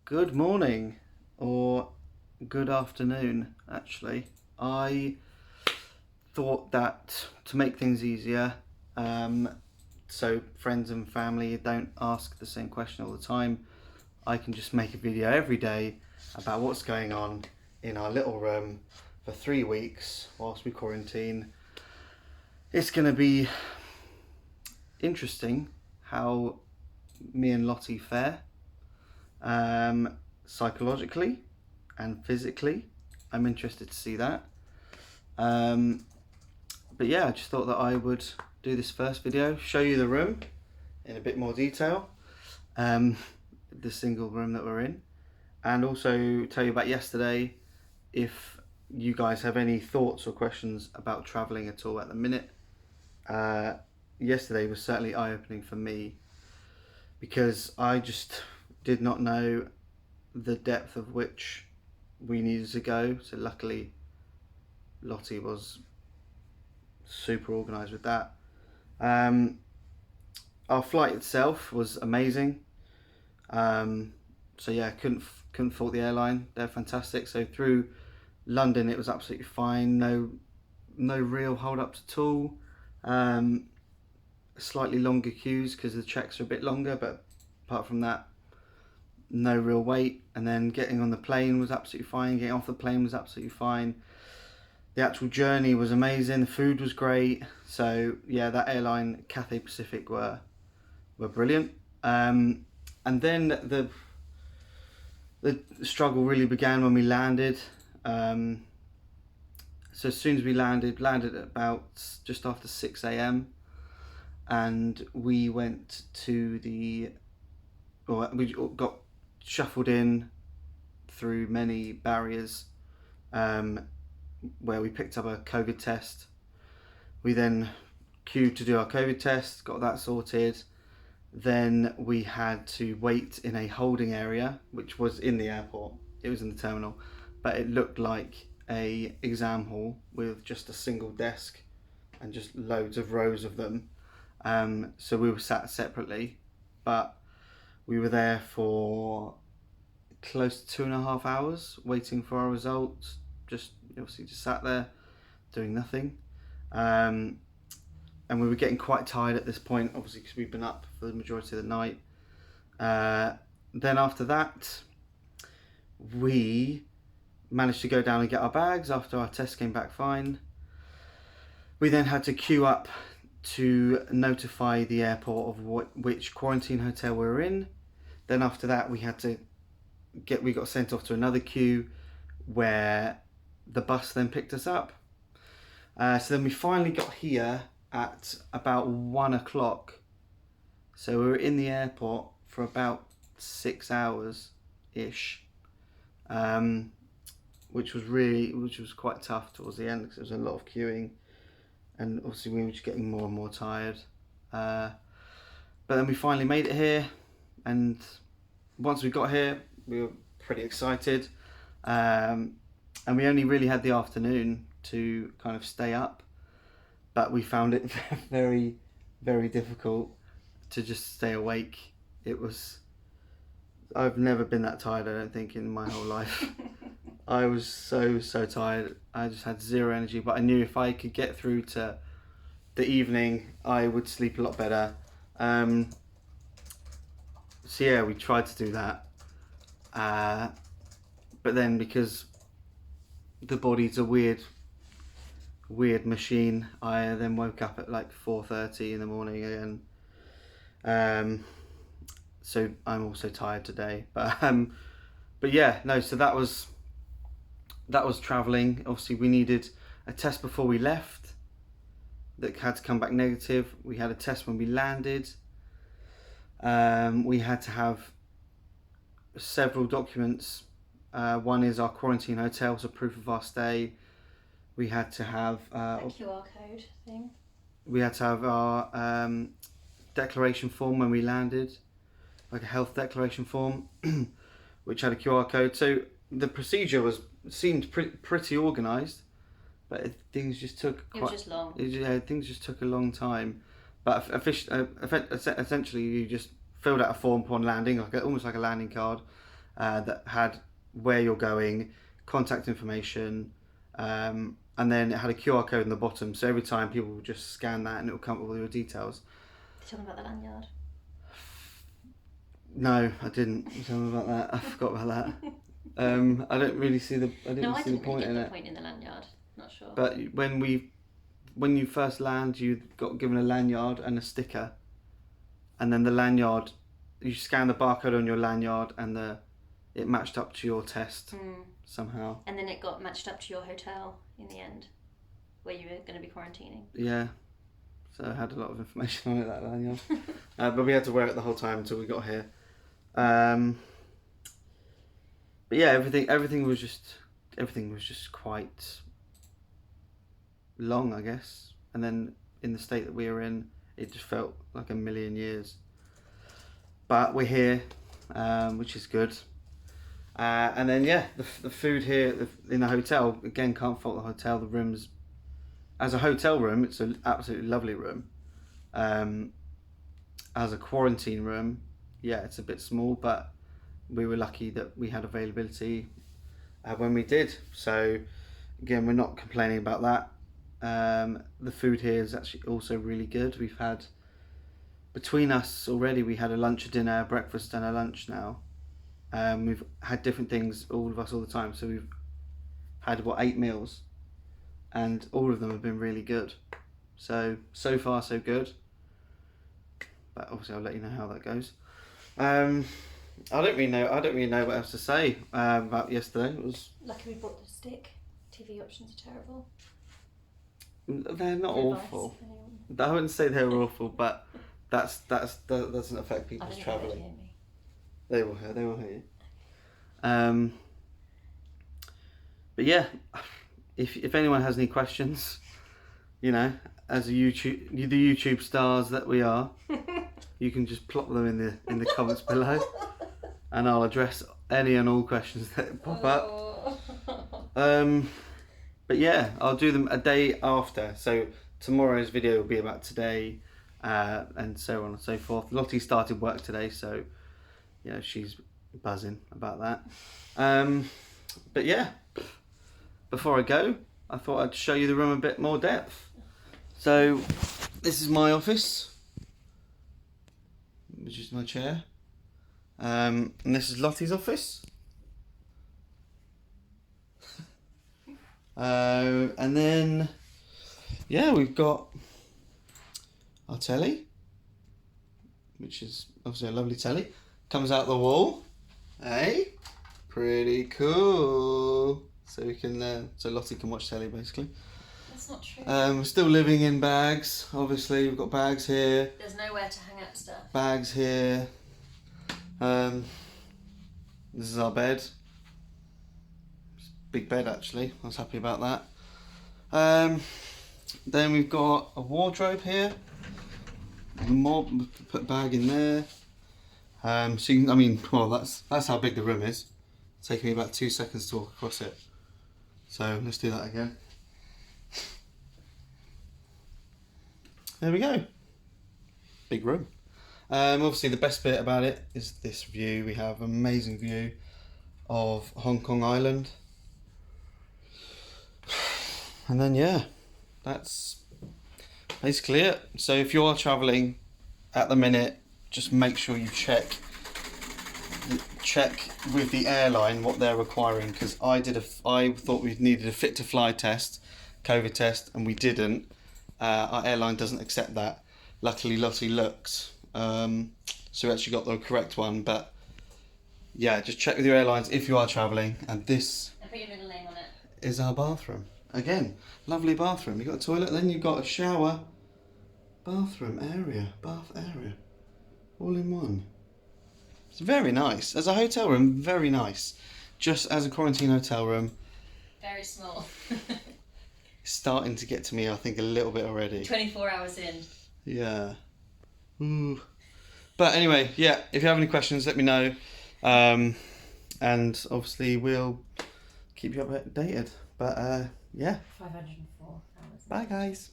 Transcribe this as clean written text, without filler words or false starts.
Good morning, or good afternoon, actually. I thought that to make things easier, um, so friends and family don't ask the same question all the time, I can just make a video every day about what's going on in our little room for 3 weeks whilst we quarantine. It's going to be interesting how me and Lottie fare. Psychologically and physically. I'm interested to see that. Um, but yeah, I just thought that I would do this first video, show you the room in a bit more detail, the single room that we're in, and also tell you about yesterday if you guys have any thoughts or questions about travelling at all at the minute. Yesterday was certainly eye-opening for me because I just did not know the depth of which we needed to go. So luckily Lottie was super organised with that. Our flight itself was amazing. So yeah, couldn't fault the airline. They're fantastic. So through London it was absolutely fine. No real hold-ups at all. Slightly longer queues because the checks are a bit longer, but apart from that, no real wait. And then getting on the plane was absolutely fine. Getting off the plane was absolutely fine. The actual journey was amazing. The food was great. So yeah, that airline, Cathay Pacific, were brilliant. And then the struggle really began when we landed. So as soon as we landed at about just after 6 a.m. and we went to we got shuffled in through many barriers, where we picked up a COVID test. We then queued to do our COVID test, got that sorted. Then we had to wait in a holding area, which was in the airport. It was in the terminal, but it looked like a exam hall with just a single desk and just loads of rows of them. So we were sat separately, but we were there for close to 2.5 hours waiting for our results. Just obviously just sat there doing nothing. And we were getting quite tired at this point, obviously, because we've been up for the majority of the night. Then after that, we managed to go down and get our bags after our test came back fine. We then had to queue up to notify the airport of which quarantine hotel we were in. Then after that, we got sent off to another queue where the bus then picked us up. So then we finally got here at about 1 o'clock. So we were in the airport for about 6 hours ish, which was quite tough towards the end because there was a lot of queuing, and obviously we were just getting more and more tired. But then we finally made it here, and once we got here, we were pretty excited. And we only really had the afternoon to kind of stay up, but we found it very, very difficult to just stay awake. I've never been that tired, I don't think, in my whole life. I was so tired. I just had zero energy, but I knew if I could get through to the evening, I would sleep a lot better. So yeah, we tried to do that. But then because the body's a weird machine, I then woke up at like 4:30 in the morning again. So I'm also tired today, but yeah, no. So that was traveling. Obviously, we needed a test before we left that had to come back negative. We had a test when we landed. We had to have several documents. One is our quarantine hotel, so proof of our stay. We had to have a QR code thing. We had to have our declaration form when we landed, like a health declaration form, which had a QR code. So the procedure seemed pretty organised, but things just took It was just long. Things just took a long time. But essentially, you just filled out a form upon landing, almost like a landing card, that had where you're going, contact information, and then it had a QR code in the bottom. So every time people would just scan that and it would come up with all your details. You're talking about the lanyard. No, I didn't. Tell me about that. I forgot about that. I don't really see the. I didn't see the point in it. Point in the lanyard. Not sure. But when you first land, you got given a lanyard and a sticker, and then the lanyard, you scan the barcode on your lanyard, and it matched up to your test somehow. And then it got matched up to your hotel in the end, where you were going to be quarantining. Yeah. So I had a lot of information on it, that lanyard. But we had to wear it the whole time until we got here. But yeah, everything was just quite long, I guess. And then in the state that we were in, it just felt like a million years. But we're here, which is good. And then yeah, the food here in the hotel, again, can't fault the hotel. The rooms, as a hotel room, it's an absolutely lovely room. As a quarantine room, yeah, it's a bit small, but we were lucky that we had availability when we did. So again, we're not complaining about that. The food here is actually also really good. We've had, between us already, we had a lunch, a dinner, a breakfast and a lunch now. We've had different things, all of us, all the time. So we've had, 8 meals? And all of them have been really good. So far so good. But obviously I'll let you know how that goes. I don't really know what else to say about yesterday. It was... Lucky we bought the stick. TV options are terrible. They're not awful. I wouldn't say they were awful, but that doesn't affect people's travelling. They will hear you. But yeah, if anyone has any questions, as the YouTube stars that we are, you can just plop them in the comments below, and I'll address any and all questions that pop up. But yeah, I'll do them a day after. So tomorrow's video will be about today, and so on and so forth. Lottie started work today, so she's buzzing about that. But yeah, before I go, I thought I'd show you the room a bit more depth. So this is my office, which is my chair, and this is Lottie's office. And then yeah, we've got our telly, which is obviously a lovely telly. Comes out the wall. Hey, pretty cool. So we can, so Lottie can watch telly basically. That's not true. We're still living in bags. Obviously, we've got bags here. There's nowhere to hang up stuff. Bags here. This is our bed. Big bed actually. I was happy about that. Then we've got a wardrobe here. More, put a bag in there. So you can, well, that's how big the room is. It's taking me about 2 seconds to walk across it. So let's do that again. There we go. Big room. Obviously the best bit about it is this view. We have an amazing view of Hong Kong Island. And then yeah, that's basically it. So if you're travelling at the minute, just make sure you check with the airline what they're requiring, because I thought we needed a fit to fly test, COVID test, and we didn't. Our airline doesn't accept that. Luckily Lottie looked, so we actually got the correct one. But yeah, just check with your airlines if you are travelling. And this And put your middle name on it. is our bathroom. Again, lovely bathroom. You've got a toilet, then you've got a shower, bathroom area, bath area, all in one. It's very nice. As a hotel room, very nice. Just as a quarantine hotel room, Very small. it's starting to get to me, I think, a little bit already. 24 hours in. Yeah. Ooh. But anyway, yeah, if you have any questions, let me know. And obviously we'll keep you updated. But yeah. 504 hours. Bye guys.